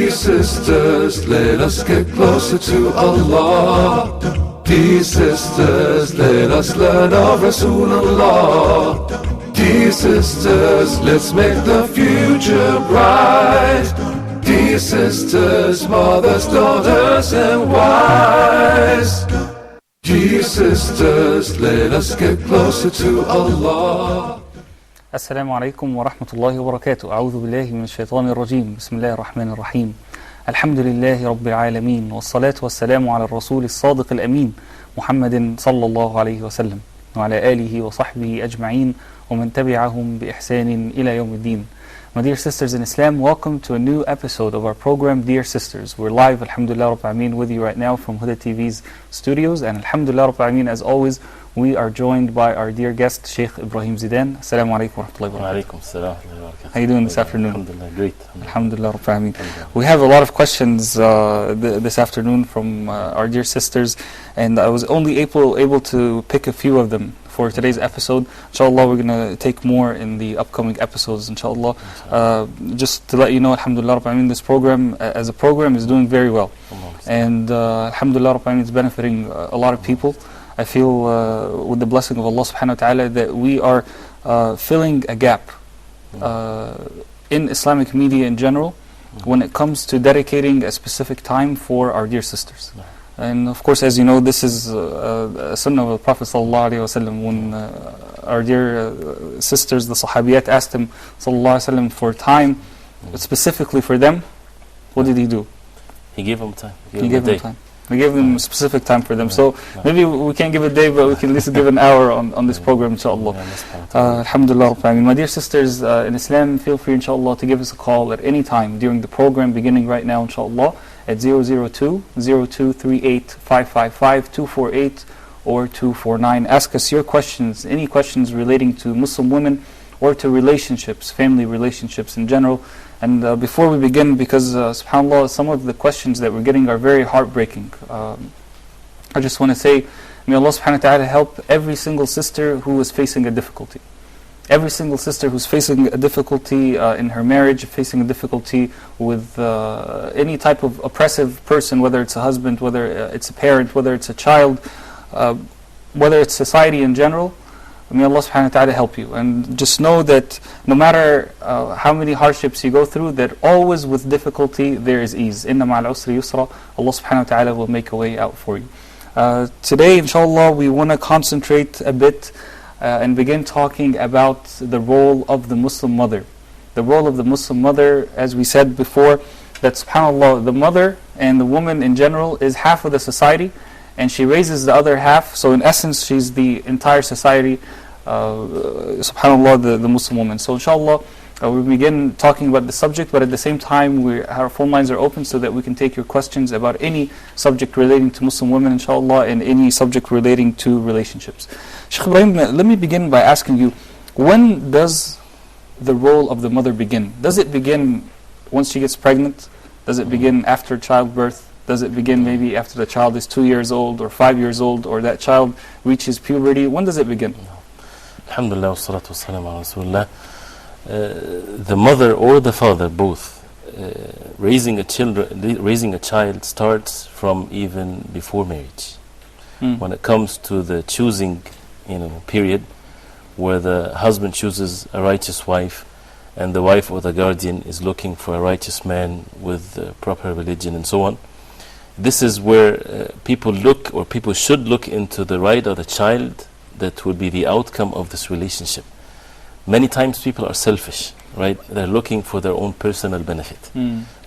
Dear sisters, let us get closer to Allah. Dear sisters, let us learn of Rasulullah. Dear sisters, let's make the future bright. Dear sisters, mothers, daughters and wives. Dear sisters, let us get closer to Allah. السلام عليكم ورحمة الله وبركاته. أعوذ بالله من الشيطان الرجيم. بسم الله الرحمن الرحيم. الحمد لله رب العالمين، والصلاة والسلام على الرسول الصادق الأمين محمد صلى الله عليه وسلم وعلى آله وصحبه أجمعين ومن تبعهم بإحسان إلى يوم الدين. My dear sisters in Islam, welcome to a new episode of our program Dear Sisters. We're live, Alhamdulillah Rabbil Alameen, with you right now from Huda TV's studios, and Alhamdulillah Rabbil Alameen, as always, we are joined by our dear guest, Sheikh Ibrahim Zidan. Assalamu alaikum wa rahmatullahi wa barakatuh. Alaikum assalam wa rahmatullahi wa barakatuh. How are you doing this afternoon? Alhamdulillah, great. Alhamdulillah Rabbil Alameen. We have a lot of questions this afternoon from our dear sisters, and I was only able to pick a few of them for today's episode. Inshallah, we're going to take more in the upcoming episodes, inshallah. Just to let you know, Alhamdulillah Rabbil Alameen, this program, as a program, is doing very well. And Alhamdulillah Rabbil Alameen, it's benefiting a lot of people. I feel with the blessing of Allah subhanahu wa ta'ala that we are filling a gap in Islamic media in general when it comes to dedicating a specific time for our dear sisters. And of course, as you know, this is a sunnah of the Prophet sallallahu alaihi wasallam. When our dear sisters, the Sahabiyat, asked him sallallahu alaihi wasallam for time specifically for them, what did he do? He gave them time. He gave them time. We gave them a specific time for them. So maybe we can't give a day, but we can at least give an hour on this program, inshallah. Alhamdulillah. My dear sisters in Islam, feel free, inshallah, to give us a call at any time during the program, beginning right now, inshallah, at 002-0238-555-248 or 249. Ask us your questions, any questions relating to Muslim women or to relationships, family relationships in general. And before we begin, because subhanAllah, some of the questions that we're getting are very heartbreaking. I just want to say, may Allah subhanahu wa ta'ala help every single sister who is facing a difficulty. Every single sister who's facing a difficulty in her marriage, facing a difficulty with any type of oppressive person, whether it's a husband, whether it's a parent, whether it's a child, whether it's society in general. May Allah subhanahu wa ta'ala help you. And just know that no matter how many hardships you go through, that always with difficulty there is ease. Inna ma'al usri yusra. Allah subhanahu wa ta'ala will make a way out for you. Today, inshallah, we want to concentrate a bit and begin talking about the role of the Muslim mother. The role of the Muslim mother, as we said before, that subhanAllah, the mother and the woman in general is half of the society, and she raises the other half. So in essence, she's the entire society, subhanAllah, the Muslim woman. So inshallah, we begin talking about the subject, but at the same time, our phone lines are open so that we can take your questions about any subject relating to Muslim women, inshallah, and any subject relating to relationships. Sheikh Ibrahim, let me begin by asking you, when does the role of the mother begin? Does it begin once she gets pregnant? Does it begin after childbirth? Does it begin maybe after the child is 2 years old or 5 years old, or that child reaches puberty? When does it begin? Alhamdulillah, wassalatu wassalamu ala rasulullah. The mother or the father, both, raising a child starts from even before marriage. When it comes to the choosing, period, where the husband chooses a righteous wife, and the wife or the guardian is looking for a righteous man with proper religion and so on. This is where people should look into the right of the child that will be the outcome of this relationship. Many times people are selfish, right? They're looking for their own personal benefit.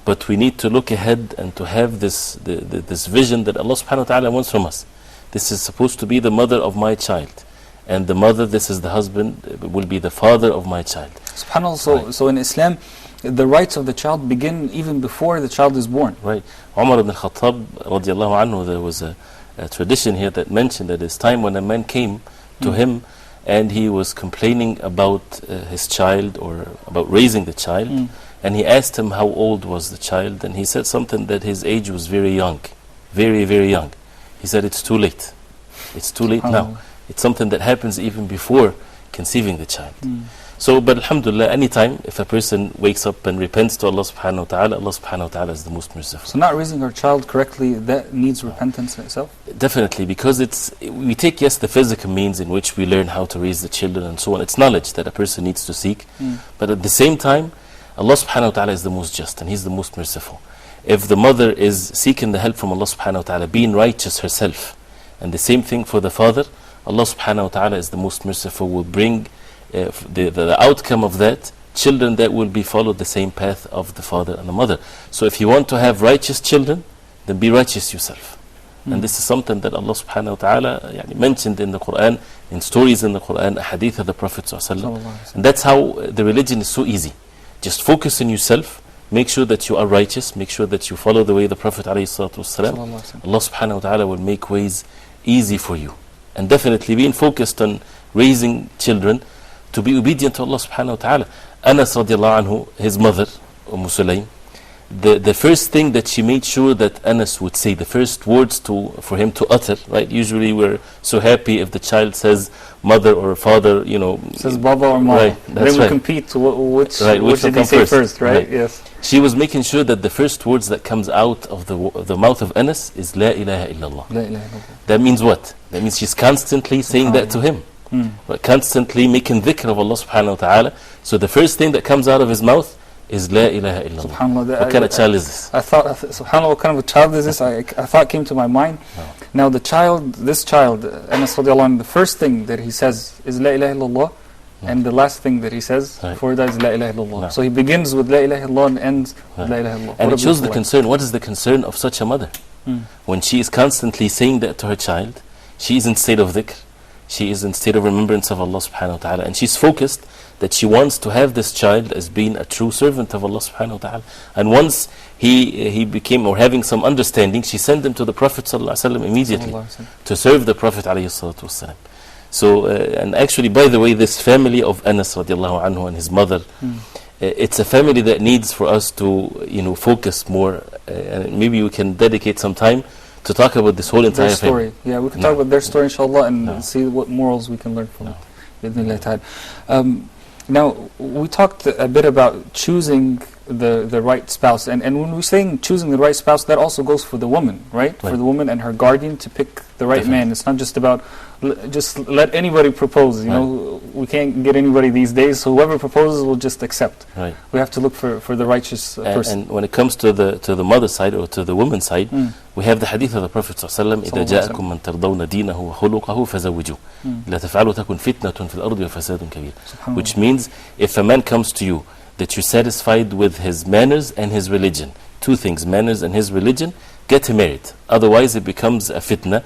But we need to look ahead and to have this vision that Allah subhanahu wa ta'ala wants from us. This is supposed to be the mother of my child. And the mother, this is the husband, will be the father of my child. SubhanAllah, so in Islam, the rights of the child begin even before the child is born. Right. Umar ibn al-Khattab, radiallahu anhu, there was a tradition here that mentioned that it's time when a man came to him and he was complaining about his child or about raising the child, and he asked him how old was the child, and he said something that his age was very young, very, very young. He said, it's too late. It's too late now. It's something that happens even before conceiving the child. So, but alhamdulillah, anytime if a person wakes up and repents to Allah subhanahu wa ta'ala, Allah subhanahu wa ta'ala is the most merciful. So not raising our child correctly, that needs repentance in itself? Definitely, because we take, yes, the physical means in which we learn how to raise the children and so on. It's knowledge that a person needs to seek. But at the same time, Allah subhanahu wa ta'ala is the most just and He's the most merciful. If the mother is seeking the help from Allah subhanahu wa ta'ala, being righteous herself, and the same thing for the father, Allah subhanahu wa ta'ala is the most merciful, will bring the outcome of that, children that will be followed the same path of the father and the mother. So if you want to have righteous children, then be righteous yourself. And this is something that Allah subhanahu wa ta'ala mentioned in the Quran, in stories in the Quran, a hadith of the Prophet sallallahu alaihi wasallam. And that's how the religion is so easy. Just focus on yourself, make sure that you are righteous, make sure that you follow the way of the Prophet alayhi salatu wasalam. Allah subhanahu wa ta'ala will make ways easy for you. And definitely being focused on raising children to be obedient to Allah subhanahu wa ta'ala. Anas radiallahu anhu, his mother, Sulaym, the first thing that she made sure that Anas would say, the first words for him to utter, right? Usually we're so happy if the child says mother or father, says Baba or Mama. Right, that's then we compete, which did he say first, right? Yes. She was making sure that the first words that comes out of the mouth of Anas is La ilaha illallah. La ilaha illallah. That means what? That means she's constantly saying that to him. But constantly making dhikr of Allah subhanahu wa ta'ala. So the first thing that comes out of his mouth is La ilaha illallah. SubhanAllah. What kind of child is this? I thought, SubhanAllah, what kind of a child is this? I thought came to my mind. Now this child, Anas radiallahu anh, the first thing that he says is La ilaha illallah. And the last thing that he says before that is La ilaha illallah. So he begins with La ilaha illallah and ends with La ilaha illallah. And it shows the concern. What is the concern of such a mother? When she is constantly saying that to her child, she is in state of dhikr. She is in state of remembrance of Allah subhanahu wa ta'ala, and she's focused that she wants to have this child as being a true servant of Allah subhanahu wa ta'ala. And once he became, or having some understanding, she sent him to the Prophet sallallahu alaihi wasallam immediately to serve the Prophet alayhi salatu wasallam. So, and actually, by the way, this family of Anas radiallahu anhu and his mother, it's a family that needs for us to, focus more, and maybe we can dedicate some time to talk about this whole entire story. family. Yeah, we can talk about their story, inshallah, and see what morals we can learn from it. Bidnillah ta'ala. Now, we talked a bit about choosing the right spouse, and when we're saying choosing the right spouse, that also goes for the woman, right? For the woman and her guardian to pick the right man. It's not just about just let anybody propose. We can't get anybody these days, so whoever proposes will just accept. Right. We have to look for the righteous person. And when it comes to the mother side or to the woman's side, we have the hadith of the Prophet sallallahu alaihi wasallam: إذا جاءكم من ترضون دينه وخلقه فزوجوه لا تفعلوا تكن فتنة في الأرض وفساد كبير. Which means if a man comes to you that you're satisfied with his manners and his religion, two things, manners and his religion, get him married. Otherwise it becomes a fitna,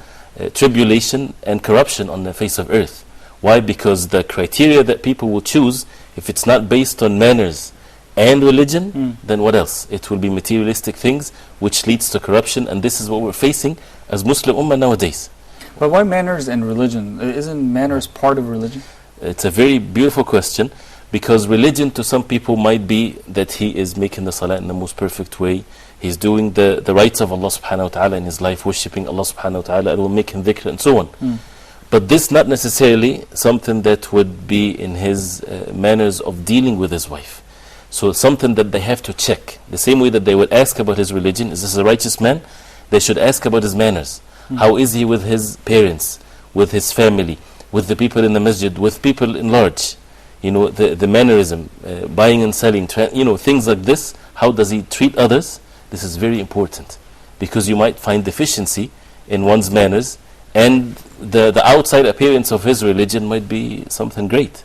tribulation and corruption on the face of earth. Why? Because the criteria that people will choose, if it's not based on manners and religion, then what else? It will be materialistic things which leads to corruption, and this is what we're facing as Muslim Ummah nowadays. But why manners and religion? Isn't manners part of religion? It's a very beautiful question, because religion to some people might be that he is making the salah in the most perfect way, he's doing the rights of Allah subhanahu wa ta'ala in his life, worshipping Allah subhanahu wa ta'ala, and will make him dhikr and so on. But this not necessarily something that would be in his manners of dealing with his wife. So something that they have to check. The same way that they would ask about his religion, is this a righteous man? They should ask about his manners. How is he with his parents, with his family, with the people in the masjid, with people in large? The mannerism, buying and selling, things like this. How does he treat others? This is very important, because you might find deficiency in one's manners, and the outside appearance of his religion might be something great.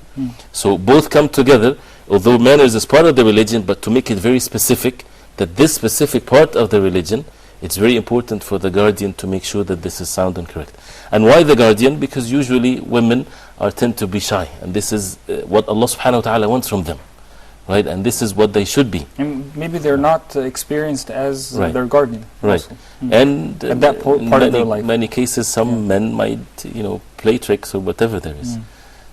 So both come together, although manners is part of the religion, but to make it very specific, that this specific part of the religion, it's very important for the guardian to make sure that this is sound and correct. And why the guardian? Because usually women tend to be shy, and this is what Allah subhanahu wa ta'ala wants from them. Right, and this is what they should be. And maybe they're not experienced as their guardian. Right, and at that part of their life. In many cases, some men might, play tricks or whatever there is.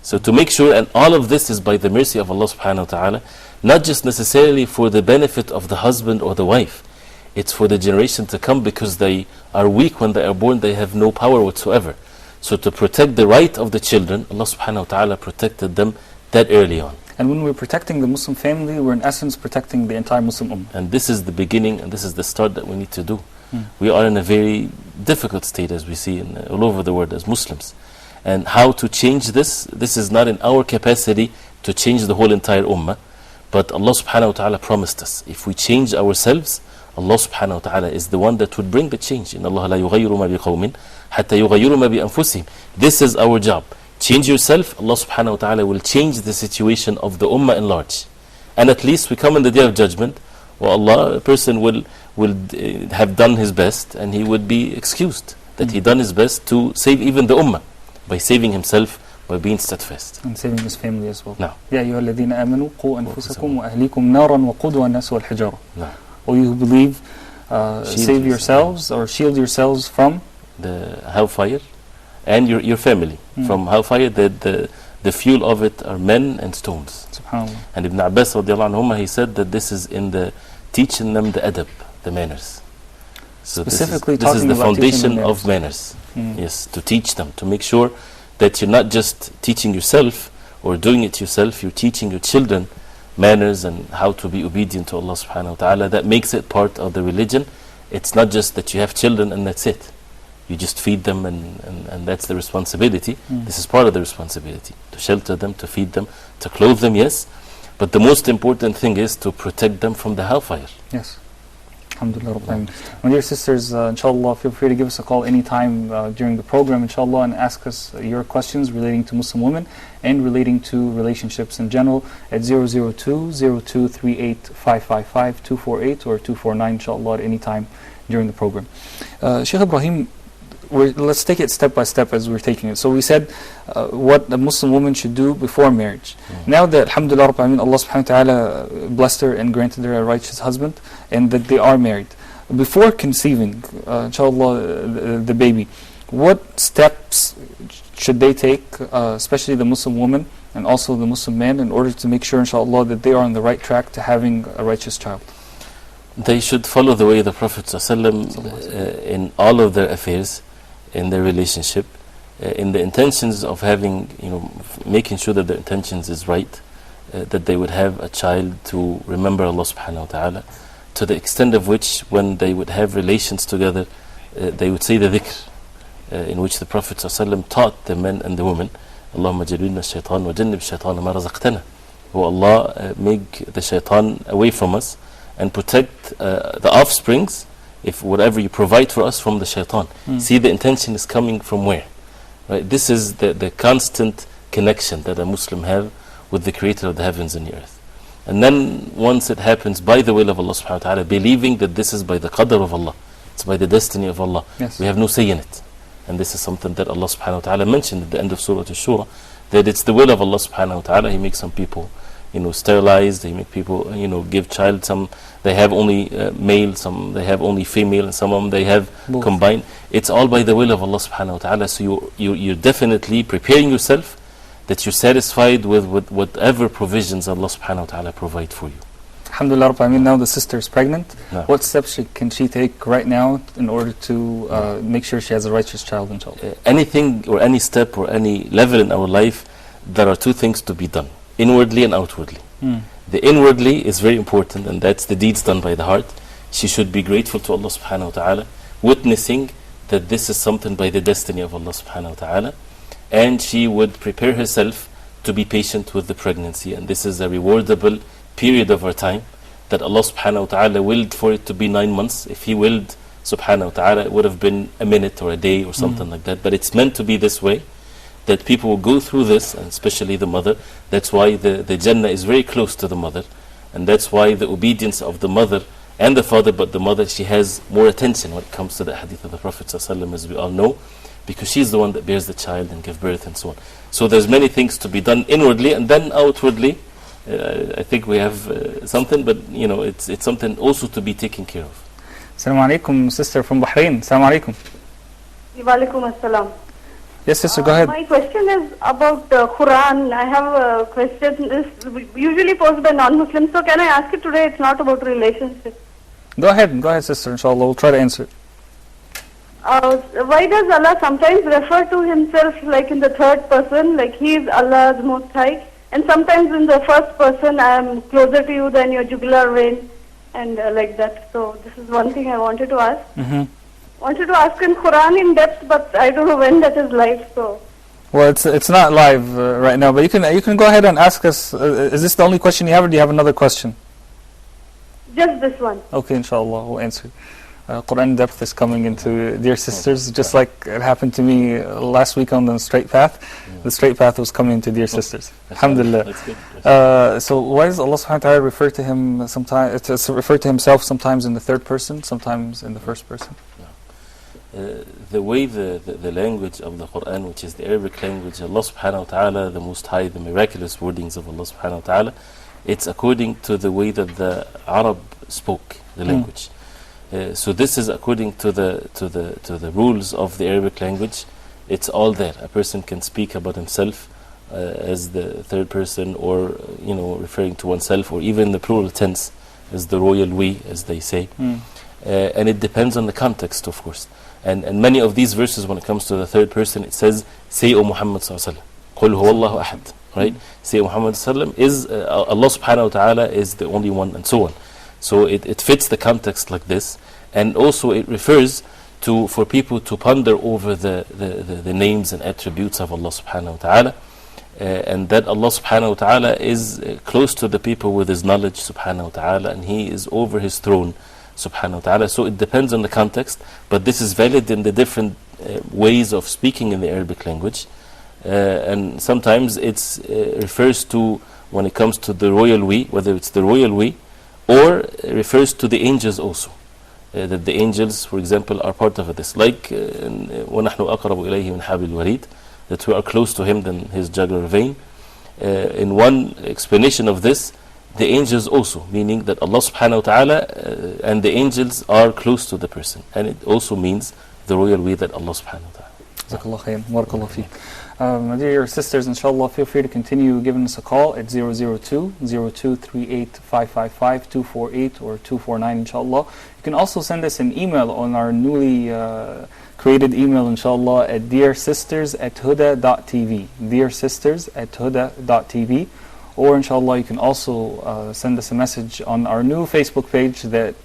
So to make sure, and all of this is by the mercy of Allah subhanahu wa ta'ala, not just necessarily for the benefit of the husband or the wife. It's for the generation to come, because they are weak when they are born. They have no power whatsoever. So to protect the right of the children, Allah subhanahu wa ta'ala protected them that early on. And when we're protecting the Muslim family, we're in essence protecting the entire Muslim Ummah. And this is the beginning, and this is the start that we need to do. We are in a very difficult state, as we see all over the world as Muslims. And how to change this is not in our capacity to change the whole entire Ummah. But Allah subhanahu wa ta'ala promised us, if we change ourselves, Allah subhanahu wa ta'ala is the one that would bring the change. إِنَّ اللَّهَ لَا يُغَيِّرُ مَا بِقَوْمٍ حَتَّى يُغَيِّرُ مَا بِأَنفُسِهِمْ. This is our job. Change yourself, Allah subhanahu wa ta'ala will change the situation of the Ummah in large. And at least we come in the Day of Judgment, well, Allah, a person will have done his best, and he would be excused that he done his best to save even the Ummah by saving himself, by being steadfast. And saving his family as well. No. يا أيها الذين آمنوا قوا أنفسكم وأهليكم نارا وقودها الناس والحجارة. No. Or you who believe, save yourselves or shield yourselves from the hellfire and your family. From hellfire, the fuel of it are men and stones. SubhanAllah. And Ibn Abbas radiallahu anhuma, he said that this is in the teaching them the adab, the manners. So Specifically this is the talking about teaching foundation them of manners. Yes, to teach them, to make sure that you're not just teaching yourself or doing it yourself, you're teaching your children manners and how to be obedient to Allah subhanahu wa ta'ala. That makes it part of the religion. It's not just that you have children and that's it. You just feed them and that's the responsibility. This is part of the responsibility, to shelter them, to feed them, to clothe them, yes. But the most important thing is to protect them from the hellfire. Yes. Alhamdulillah Rabbil Alameen. My dear sisters, inshallah, feel free to give us a call anytime during the program, inshallah, and ask us your questions relating to Muslim women and relating to relationships in general at 002-0238-555-248 or 249, inshallah, at any time during the program. Sheikh Ibrahim, let's take it step by step as we're taking it. So we said what a Muslim woman should do before marriage. Now that, alhamdulillah, Allah subhanahu wa ta'ala blessed her and granted her a righteous husband, and that they are married, before conceiving, inshallah, the baby, what steps should they take, especially the Muslim woman and also the Muslim man, in order to make sure, inshallah, that they are on the right track to having a righteous child? They should follow the way of the Prophet ﷺ in all of their affairs, in their relationship, in the intentions of having, making sure that their intentions is right, that they would have a child to remember Allah subhanahu wa ta'ala, to the extent of which when they would have relations together, they would say the dhikr, in which the Prophet ﷺ taught the men and the women, Allahumma jannibna shaitan wa jannib shaitan ma razaqtana. Oh Allah, make the shaitan away from us and protect the offsprings, if whatever you provide for us, from the shaitan. See, the intention is coming from where? Right? This is the constant connection that a Muslim have with the Creator of the heavens and the earth. And then once it happens by the will of Allah subhanahu wa ta'ala, believing that this is by the qadr of Allah, it's by the destiny of Allah. Yes. We have no say in it. And this is something that Allah subhanahu wa ta'ala mentioned at the end of Surah Al-Shura, that it's the will of Allah subhanahu wa ta'ala. He makes some people sterilized, they make people, give child, some they have only male, some they have only female, and some of them they have both combined. It's all by the will of Allah subhanahu wa ta'ala. So you're definitely preparing yourself that you're satisfied with whatever provisions Allah subhanahu wa ta'ala provide for you. Alhamdulillah Rabbil Alameen, now the sister is pregnant. No. What steps can she take right now in order to make sure she has a righteous child, inshallah? Anything or any step or any level in our life, there are two things to be done, inwardly and outwardly. The inwardly is very important, and that's the deeds done by the heart. She should be grateful to Allah subhanahu wa ta'ala, witnessing that this is something by the destiny of Allah subhanahu wa ta'ala, and she would prepare herself to be patient with the pregnancy. And this is a rewardable period of our time, that Allah subhanahu wa ta'ala willed for it to be 9 months. If He willed subhanahu wa ta'ala, it would have been a minute or a day or something like that. But it's meant to be this way, that people will go through this, and especially the mother. That's why the Jannah is very close to the mother, and that's why the obedience of the mother and the father, but the mother, she has more attention when it comes to the hadith of the Prophet ﷺ, as we all know, because she's the one that bears the child and gives birth and so on. So there's many things to be done inwardly, and then outwardly, I think we have something, but it's something also to be taken care of. Assalamu alaikum, sister from Bahrain. Assalamu alaikum. Wa alaikum assalam. Yes, sister, go ahead. My question is about Quran. I have a question. It's usually posed by non-Muslims, so can I ask it today? It's not about relationship. Go ahead, sister, inshallah. We'll try to answer it. Why does Allah sometimes refer to Himself like in the third person, like He is Allah the Most High, And sometimes in the first person, I am closer to you than your jugular vein, and like that. So this is one thing I wanted to ask. Wanted to ask in Quran in depth, but I don't know when that is live. So. Well, it's not live right now, but you can go ahead and ask us. Is this the only question you have, or do you have another question? Just this one. Okay, inshallah, we'll answer. Quran depth is coming into Dear Sisters, just like it happened to me last week on the Straight Path. The Straight Path was coming into Dear Sisters. Alhamdulillah. So why does Allah subhanahu wa ta'ala refer to him sometimes, refer to himself sometimes in the third person, sometimes in the first person? The way the language of the Quran, which is the Arabic language, Allah subhanahu wa ta'ala, the Most High, the miraculous wordings of Allah subhanahu wa ta'ala, it's according to the way that the Arab spoke the language. So this is according to the rules of the Arabic language. It's all there. A person can speak about himself as the third person, or referring to oneself, or even the plural tense as the royal we, as they say. And it depends on the context, of course. And many of these verses, when it comes to the third person, it says, "Say, O Muhammad sallallahu alaihi wasallam, Qul huwa Allahu ahad." Right? Say, O Muhammad sallallahu alaihi wasallam is Allah subhanahu wa ta'ala is the only one, and so on. So it fits the context like this, and also it refers to for people to ponder over the names and attributes of Allah subhanahu wa ta'ala, and that Allah subhanahu wa ta'ala is close to the people with His knowledge subhanahu wa ta'ala, and He is over His throne subhanahu wa ta'ala. So it depends on the context, but this is valid in the different ways of speaking in the Arabic language, and sometimes it refers to, when it comes to the royal we, whether it's the royal we, or refers to the angels also, that the angels, for example, are part of this, like وَنَحْنُ أَقْرَبُ إِلَيْهِ مِنْ حَابِ الْوَرِيدِ, that we are close to Him than His jugular vein. In one explanation of this, the angels also, meaning that Allah subhanahu wa ta'ala and the angels are close to the person, and it also means the royal way that Allah subhanahu wa ta'ala. Jazakallah khayran, barakallah feek. My dear sisters, inshallah, feel free to continue giving us a call at 002-0238-555-248 or 249, inshallah. You can also send us an email on our newly created email, inshallah, at dearsisters@huda.tv, dearsisters@huda.tv. Or inshallah, you can also send us a message on our new Facebook page that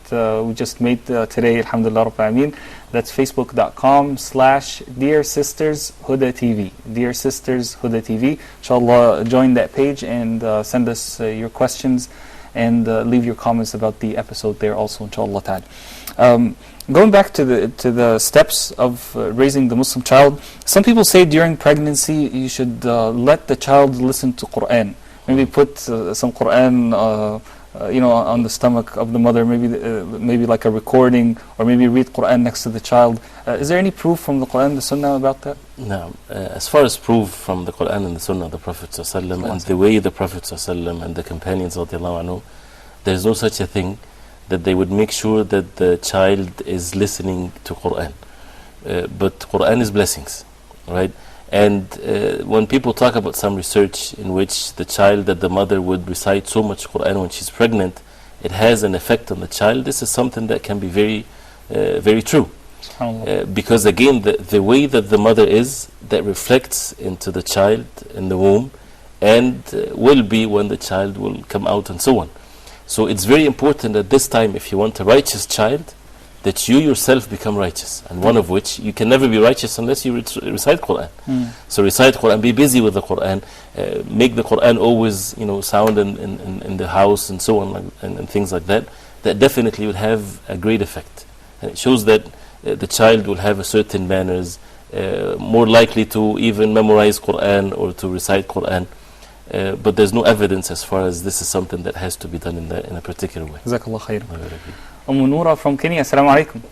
we just made today, alhamdulillah rabbil alameen. That's facebook.com/DearSistersHudaTV, DearSistersHudaTV. Inshallah, join that page and send us your questions and leave your comments about the episode there also, inshallah ta'ala. Going back to the steps of raising the Muslim child, some people say during pregnancy you should let the child listen to Quran. Maybe put some Quran, on the stomach of the mother. Maybe like a recording, or maybe read Quran next to the child. Is there any proof from the Quran and the Sunnah about that? No. As far as proof from the Quran and the Sunnah of the Prophet ﷺ, and the way the Prophet ﷺ and the companions radiallahu anhu, there is no such a thing that they would make sure that the child is listening to Quran. But Quran is blessings, right? And when people talk about some research in which the child, that the mother would recite so much Quran when she's pregnant, it has an effect on the child, this is something that can be very, very true. Because again, the way that the mother is, that reflects into the child in the womb, and will be when the child will come out, and so on. So it's very important at this time, if you want a righteous child, that you yourself become righteous, and one of which, you can never be righteous unless you recite Quran. So recite Quran, be busy with the Quran, make the Quran always sound in the house, and so on, and things like that. That definitely will have a great effect. And it shows that the child will have a certain manners, more likely to even memorize Quran or to recite Quran. But there's no evidence as far as this is something that has to be done in a particular way. Jazakallah khairan. Noura from Kenya, assalamu alaikum.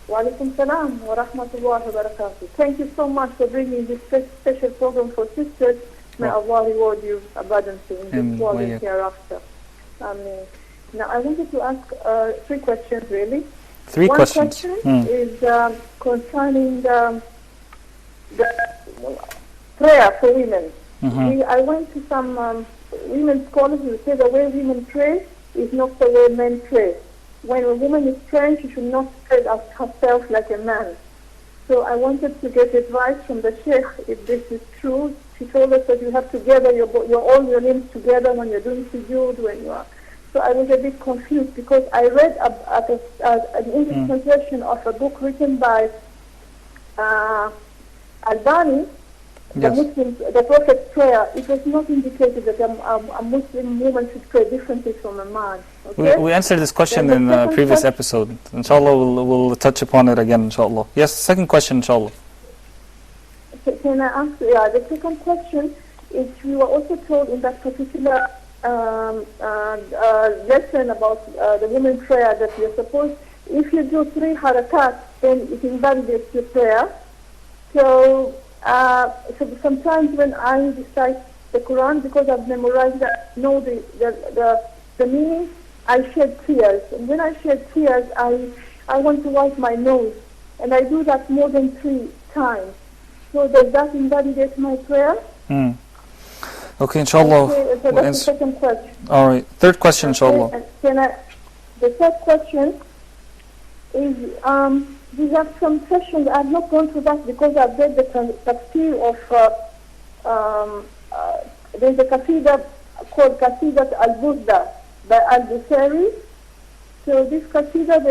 Wa alaikum salam wa rahmatullahi wa barakatuh. Thank you so much for bringing this special program for sisters. May Allah reward you abundantly in this world and hereafter. Now I wanted to ask 3 questions really. Three One questions. question is concerning the prayer for women. I went to some women scholars who say the way women pray is not the way men pray. When a woman is praying, she should not spread herself like a man. So I wanted to get advice from the Sheikh if this is true. She told us that you have to gather all your limbs together when you're doing sujood, when you are. So I was a bit confused because I read an English translation of a book written by Albani, the Prophet's prayer. It was not indicated that a Muslim woman should pray differently from a man. Okay? We answered this question in the previous episode. Inshallah, we'll touch upon it again, inshallah. Yes, second question, inshallah. Can I ask? Yeah, the second question is we were also told in that particular lesson about the women prayer that you're supposed, if you do 3 harakat, then it invalidates your prayer. So sometimes when I recite the Quran, because I've memorized that, know the meaning, I shed tears. And when I shed tears, I want to wipe my nose. And I do that more than 3 times. So does that invalidate my prayer? Okay, inshallah. Okay, so that's the second question. All right, third question, inshallah. Okay, the third question is, we have some sessions. I've not gone through that because I've read the tafsir of, there's a qasida called Qasidat al-Burda by al-Busari. So this qasida,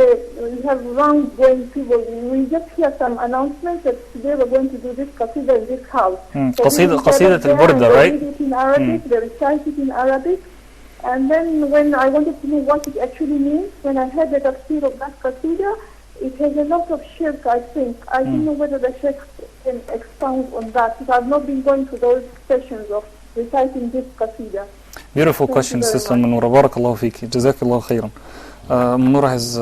we have round going people. We just hear some announcements that today we're going to do this qasida in this house. Qasidat al-Burda, right? They read it in Arabic, they recite it in Arabic. And then when I wanted to know what it actually means, when I heard the tafsir of that qasida, it has a lot of shirk, I think. I don't know whether the sheikh can expound on that, because I've not been going to those sessions of reciting this qasida. Beautiful question, Sister Manura. Barakallahu feeki. Jazakallahu khairan. Manura has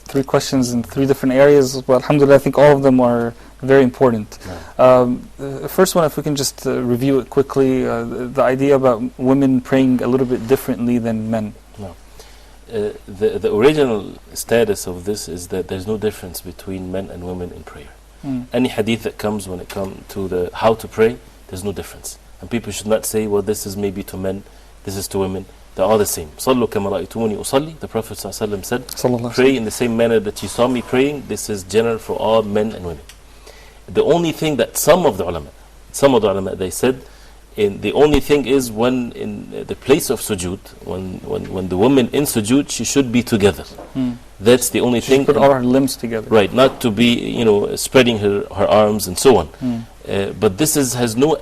3 questions in 3 different areas, but alhamdulillah, I think all of them are very important. First one, if we can just review it quickly, the idea about women praying a little bit differently than men. No. The original status of this is that there's no difference between men and women in prayer. Any hadith that comes when it comes to how to pray, there's no difference. And people should not say, well, this is maybe to men, this is to women. They're all the same. صَلُّوا كَمَا رَأَيْتُمُونِي أُصَلِّي. The Prophet ﷺ said, pray in the same manner that you saw me praying. This is general for all men and women. The only thing that some of the ulama, they said, the only thing is when in the place of sujood, when the woman in sujood, she should be together. That's the only thing. Put all her limbs together. Right, not to be, spreading her arms and so on. But this has no,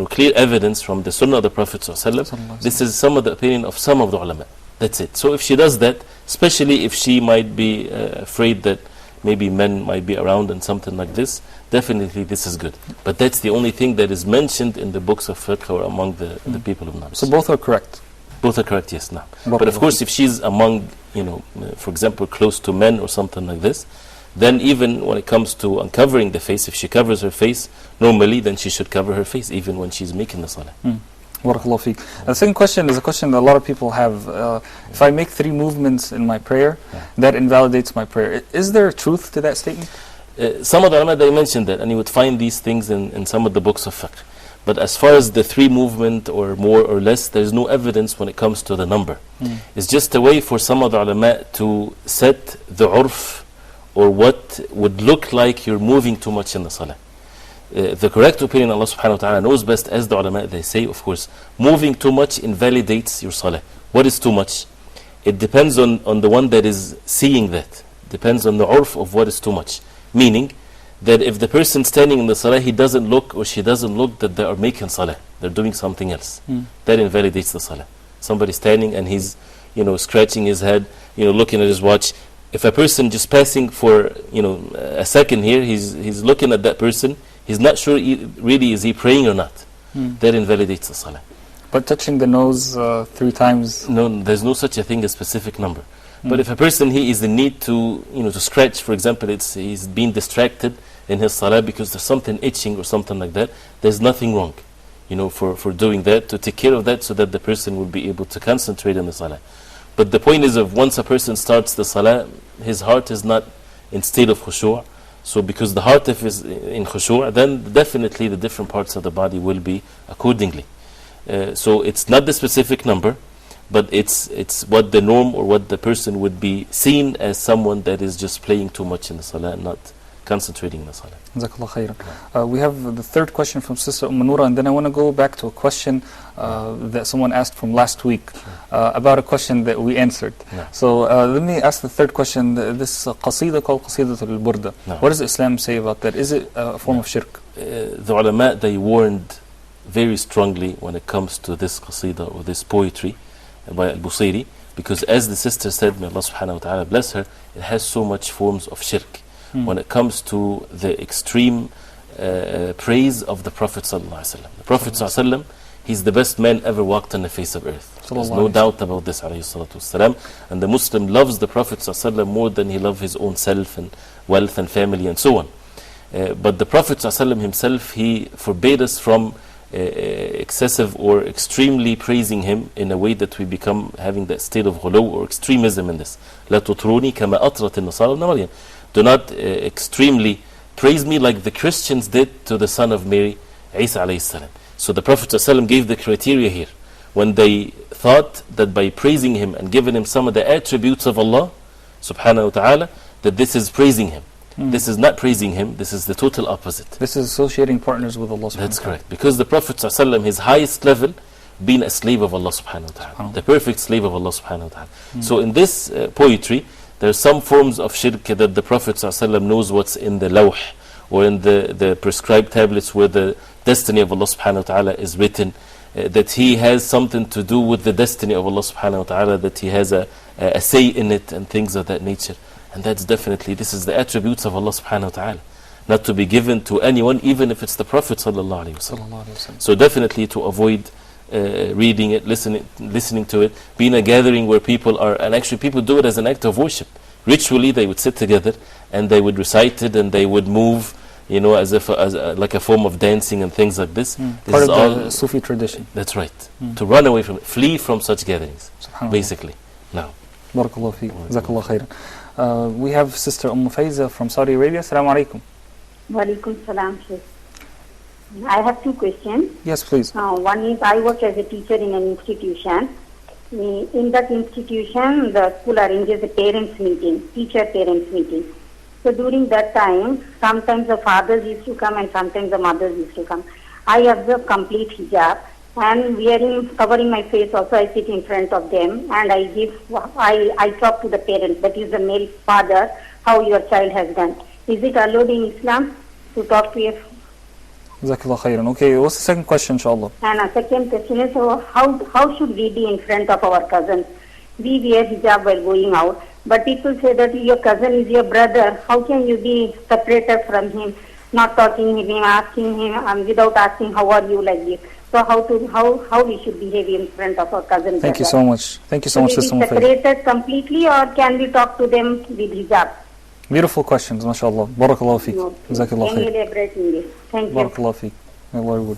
clear evidence from the Sunnah of the Prophet ﷺ. This is some of the opinion of some of the ulama. That's it. So if she does that, especially if she might be afraid that maybe men might be around and something like this, definitely this is good. But that's the only thing that is mentioned in the books of fiqh or among the people of knowledge. So both are correct? Both are correct, yes. Now. But of course, if she's among, for example, close to men or something like this, then even when it comes to uncovering the face, if she covers her face normally, then she should cover her face even when she's making the salah. Barakallahu feek. The second question is a question that a lot of people have. If I make 3 movements in my prayer, that invalidates my prayer. Is there a truth to that statement? Some of the ulama, they mentioned that, and you would find these things in some of the books of fiqh. But as far as the 3 movement or more or less, there's no evidence when it comes to the number. It's just a way for some of the ulama to set the urf, or what would look like you're moving too much in the salah. The correct opinion, Allah subhanahu wa ta'ala knows best, as the ulama, they say, of course, moving too much invalidates your salah. What is too much? It depends on the one that is seeing that. Depends on the urf of what is too much. Meaning, that if the person standing in the salah, he doesn't look or she doesn't look that they are making salah, they're doing something else. That invalidates the salah. Somebody standing and he's, scratching his head, looking at his watch. If a person just passing for, a second here, he's looking at that person, he's not sure really is he praying or not. That invalidates the salah. But touching the nose 3 times? No, there's no such a thing as specific number. But if a person, he is in need to, to scratch, for example, he's being distracted in his salah because there's something itching or something like that, there's nothing wrong, for doing that, to take care of that so that the person will be able to concentrate on the salah. But the point is, once a person starts the salah, his heart is not in state of khushu'. So because the heart is in khushu', then definitely the different parts of the body will be accordingly. So it's not the specific number, but it's what the norm or what the person would be seen as someone that is just playing too much in the salah and not concentrating on the salah. Jazakallah khairan. We have the third question from Sister Noura, and then I want to go back to a question that someone asked from last week about a question that we answered. No. So let me ask the third question. This qasida called Qasidatul al-Burda. No. What does Islam say about that? Is it a form of shirk? The ulama, they warned very strongly when it comes to this qasida or this poetry by Al-Busayri, because as the sister said, may Allah subhanahu wa ta'ala bless her, it has so much forms of shirk. When it comes to the extreme praise of the Prophet sallallahu alaihi wasallam. The Prophet sallallahu alaihi wasallam, he's the best man ever walked on the face of earth. There's no doubt about this, alayhi salatu wasalam. And the Muslim loves the Prophet sallallahu alaihi wasallam more than he loves his own self and wealth and family and so on. But the Prophet sallallahu alaihi wasallam himself, he forbade us from excessive or extremely praising him in a way that we become having that state of ghulu or extremism in this. لا تطروني كما أطرت النصارى ابن مريم. Do not extremely praise me like the Christians did to the son of Mary, Isa alayhi salam. So the Prophet ﷺ gave the criteria here. When they thought that by praising him and giving him some of the attributes of Allah subhanahu wa ta'ala, that this is praising him. This is not praising him, this is the total opposite. This is associating partners with Allah subhanahu wa ta'ala. That's correct. Because the Prophet ﷺ, his highest level, being a slave of Allah subhanahu wa ta'ala. The perfect slave of Allah subhanahu wa ta'ala. So in this poetry, there are some forms of shirk that the Prophet ﷺ knows what's in the lawh or in the prescribed tablets where the destiny of Allah subhanahu wa ta'ala is written, that he has something to do with the destiny of Allah subhanahu wa ta'ala, that he has a say in it and things of that nature. And that's definitely, this is the attributes of Allah subhanahu wa ta'ala, not to be given to anyone, even if it's the Prophet sallallahu alaihi wasallam. So definitely to avoid reading it, listening to it, being a gathering where people are, and actually people do it as an act of worship. Ritually they would sit together and they would recite it and they would move, you know, as if like a form of dancing and things like this. Part of the Sufi tradition. That's right. To run away from it, flee from such gatherings, basically. Now, Barakallahu feek. Jazakallah khairan. We have Sister Faiza from Saudi Arabia. Assalamu alaikum. Wa alaikum salam, Sheikh. I have two questions. Yes, please. One is, I work as a teacher in an institution. In that institution, the school arranges a parents' meeting, teacher-parents meeting. So during that time, sometimes the fathers used to come and sometimes the mothers used to come. I observe complete hijab and covering my face also. I sit in front of them and I talk to the parents, that is the male father, how your child has done. Is it allowed in Islam to talk to your... Jazakallah khairan. Okay, what's the second question, inshallah? And a second question is, how should we be in front of our cousins? We wear hijab while going out, but people say that your cousin is your brother. How can you be separated from him, not talking to him, asking him, without asking how are you, like this? So how we should behave in front of our cousins? Thank you so much. Thank you so much, Sister Mufayda. Separated completely, or can we talk to them with hijab? Beautiful questions, mashallah. Barakallahu feek. Jazakallah khair. Thank you. Barakallahu feek. May Allah reward.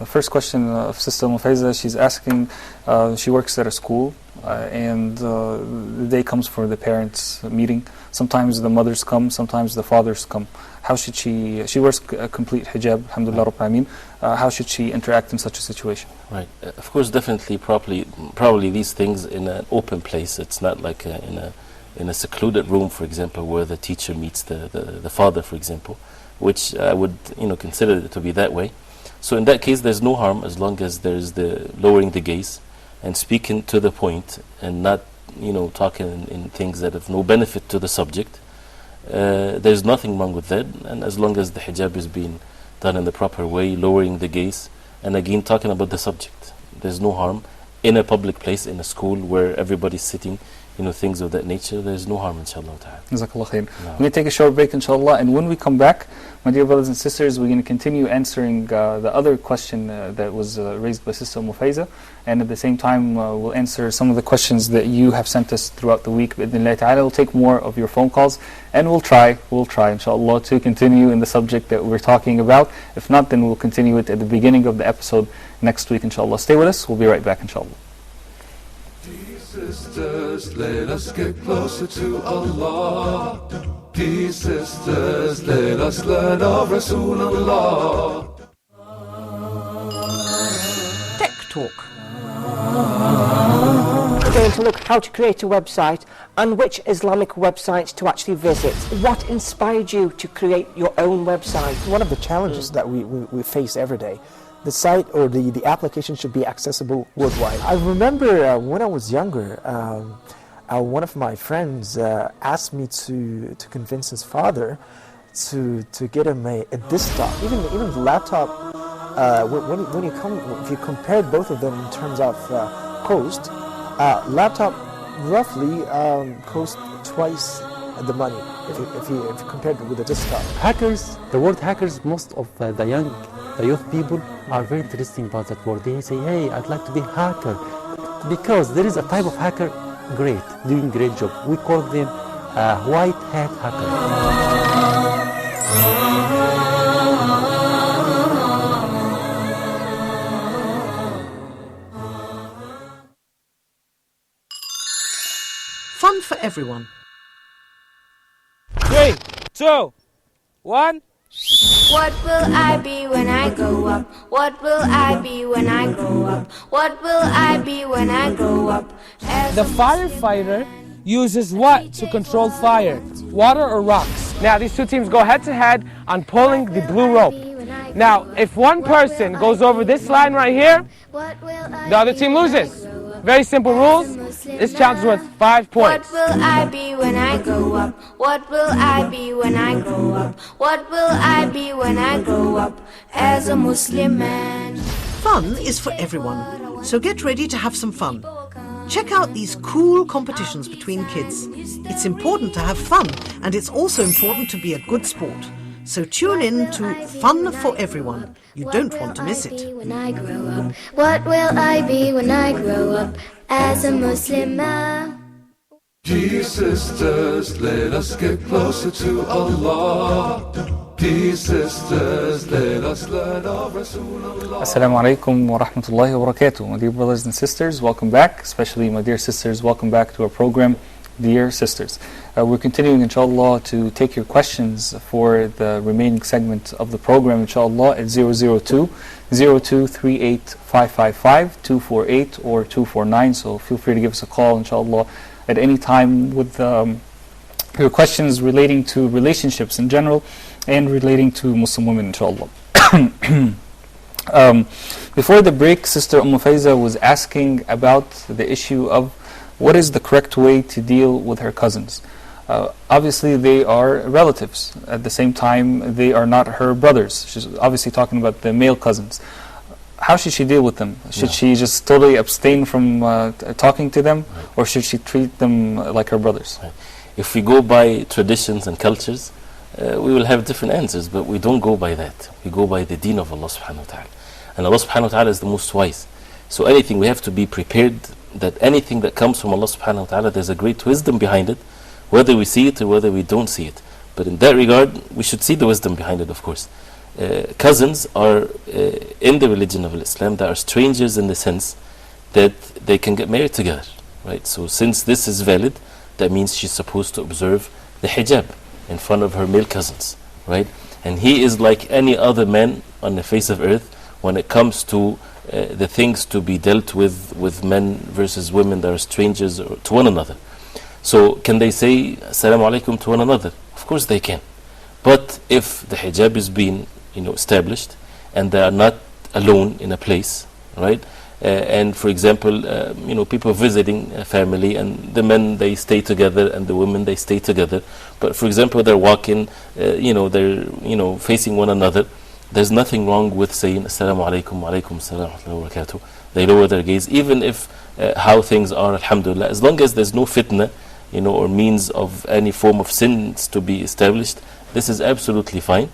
First question of Sister Mufayza, she's asking, she works at a school and the day comes for the parents' meeting. Sometimes the mothers come, sometimes the fathers come. How should she wears a complete hijab, alhamdulillah rabbil alameen. How should she interact in such a situation? Right. Of course, definitely, probably these things in an open place. It's not like in a secluded room, for example, where the teacher meets the father, for example, which I would consider it to be that way. So in that case, there's no harm as long as there's the lowering the gaze and speaking to the point and not talking in things that have no benefit to the subject. There's nothing wrong with that, and as long as the hijab is being done in the proper way, lowering the gaze, and again talking about the subject, there's no harm in a public place, in a school where everybody's sitting. Things of that nature, there's no harm, inshallah ta'ala. Jazakallah khair. We're going to take a short break, inshallah, and when we come back, my dear brothers and sisters, we're going to continue answering the other question that was raised by Sister Mufayza, and at the same time, we'll answer some of the questions that you have sent us throughout the week. Bi'idhnillah ta'ala, we'll take more of your phone calls, and we'll try, inshallah, to continue in the subject that we're talking about. If not, then we'll continue it at the beginning of the episode next week, inshallah. Stay with us, we'll be right back, inshallah. Sisters, let us get closer to Allah. Dear sisters, let us learn of Rasulullah. Tech Talk. going to look how to create a website and which Islamic websites to actually visit. What inspired you to create your own website? One of the challenges that we face every day, the site or the application should be accessible worldwide. I remember when I was younger, one of my friends asked me to convince his father to get him a desktop. Even the laptop, if you compared both of them in terms of cost, laptop roughly cost twice the money if you compared with the desktop. Hackers, the word hackers, most of the youth people are very interested about that word. They say, hey, I'd like to be a hacker, because there is a type of hacker doing great job. We call them white hat hacker. Fun for everyone. 3, 2, 1. What will I be when I grow up? What will I be when I grow up? What will I be when I grow up? The firefighter uses what to control fire? Water or rocks? Now these two teams go head to head on pulling the blue rope. Now if one person goes over this line right here, the other team loses. Very simple rules. This challenge is worth 5 points. What will I be when I grow up? What will I be when I grow up? What will I be when I grow up as a Muslim man? Fun is for everyone, so get ready to have some fun. Check out these cool competitions between kids. It's important to have fun, and it's also important to be a good sport. So tune in to Fun for Everyone. You don't want to miss it. When I grow up, what will I be when I grow up as a Muslim man? Dear sisters, let us get closer to Allah. Dear sisters, let us learn of Rasulullah. Assalamu alaikum wa rahmatullahi wa barakatuh. My dear brothers and sisters, welcome back. Especially my dear sisters, welcome back to our program, Dear Sisters. We're continuing, inshallah, to take your questions for the remaining segment of the program, inshallah, at 002 0238 555 248 or 249. So feel free to give us a call, inshallah, at any time with your questions relating to relationships in general and relating to Muslim women, inshallah. Before the break, Sister Faiza was asking about the issue of what is the correct way to deal with her cousins. Obviously they are relatives. At the same time, they are not her brothers. She's obviously talking about the male cousins. How should she deal with them? Should she just totally abstain from talking to them, or should she treat them like her brothers? If we go by traditions and cultures, we will have different answers, but we don't go by that. We go by the deen of Allah subhanahu wa ta'ala. And Allah subhanahu wa ta'ala is the most wise. So anything, we have to be prepared that anything that comes from Allah subhanahu wa ta'ala, there's a great wisdom behind it, whether we see it or whether we don't see it. But in that regard, we should see the wisdom behind it, of course. Cousins are in the religion of Islam, that are strangers in the sense that they can get married together, right? So since this is valid, that means she's supposed to observe the hijab in front of her male cousins, right? And he is like any other man on the face of earth when it comes to the things to be dealt with men versus women that are strangers to one another. So can they say Assalamu alaikum to one another? Of course they can. But if the hijab is being established and they are not alone in a place, right? And for example, people visiting a family, and the men, they stay together and the women, they stay together. But for example, they're walking, they're facing one another. There's nothing wrong with saying Assalamu alaikum wa alaikum assalam wa barakatuh. They lower their gaze, even if how things are, alhamdulillah, as long as there's no fitna, or means of any form of sins to be established, this is absolutely fine,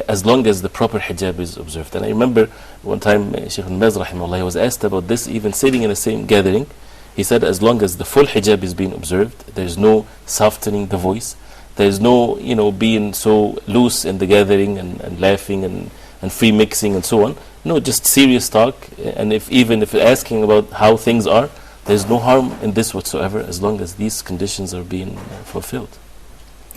as long as the proper hijab is observed. And I remember one time Shaykh al-Maz rahimahullah was asked about this, even sitting in the same gathering. He said, as long as the full hijab is being observed, there's no softening the voice, there's no being so loose in the gathering and laughing and free mixing and so on. No, just serious talk. And even if asking about how things are, there's no harm in this whatsoever, as long as these conditions are being fulfilled.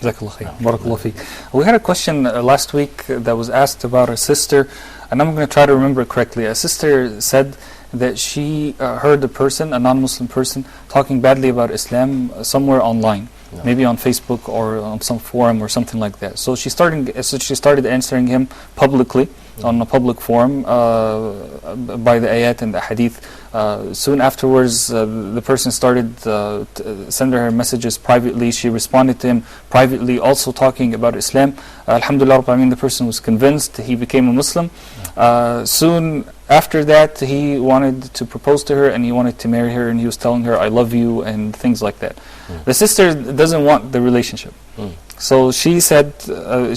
Jazakallah khair. Barakallah feek. We had a question last week that was asked about a sister, and I'm going to try to remember it correctly. A sister said that she heard a person, a non-Muslim person, talking badly about Islam somewhere online, maybe on Facebook or on some forum or something like that. So she started answering him publicly on a public forum by the ayat and the hadith. Soon afterwards, the person started sending her messages privately. She responded to him privately, also talking about Islam. Alhamdulillah, the person was convinced. He became a Muslim. Soon after that, he wanted to propose to her and he wanted to marry her, and he was telling her, I love you, and things like that. The sister doesn't want the relationship. So she said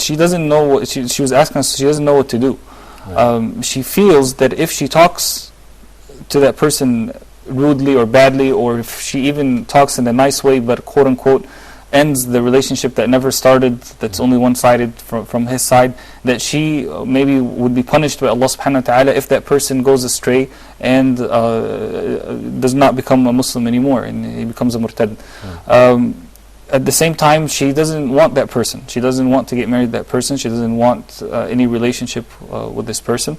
she doesn't know what, she was asking us, she doesn't know what to do. She feels that if she talks to that person rudely or badly, or if she even talks in a nice way but quote unquote ends the relationship that never started, that's only one-sided from his side, that she maybe would be punished by Allah subhanahu wa ta'ala if that person goes astray and does not become a Muslim anymore and he becomes a murtad. At the same time, she doesn't want that person. She doesn't want to get married to that person. She doesn't want any relationship with this person.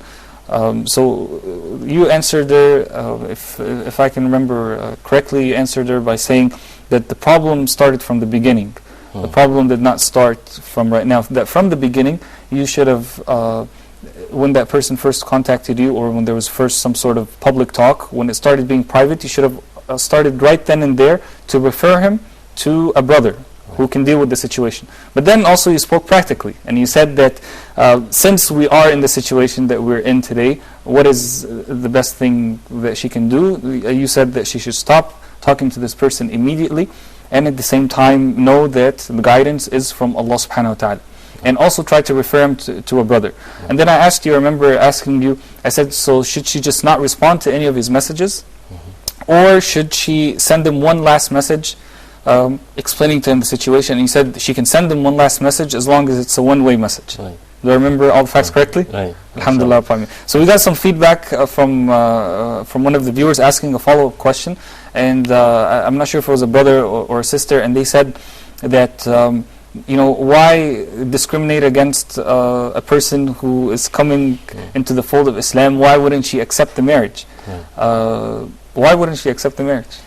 So you answered her, if I can remember correctly, you answered her by saying that the problem started from the beginning. The problem did not start from right now. That from the beginning, you should have, when that person first contacted you, or when there was first some sort of public talk, when it started being private, you should have started right then and there to refer him to a brother who can deal with the situation. But then also you spoke practically, and you said that since we are in the situation that we're in today, what is the best thing that she can do? You said that she should stop talking to this person immediately, and at the same time know that the guidance is from Allah subhanahu wa ta'ala. And also try to refer him to a brother. And then I asked you, I remember asking you, I said, so should she just not respond to any of his messages? Or should she send him one last message explaining to him the situation? And he said she can send him one last message as long as it's a one-way message. Do I remember all the facts correctly? Alhamdulillah. So we got some feedback from one of the viewers asking a follow-up question, and I'm not sure if it was a brother or a sister, and they said that why discriminate against a person who is coming into the fold of Islam? Why wouldn't she accept the marriage? Why wouldn't she accept the marriage?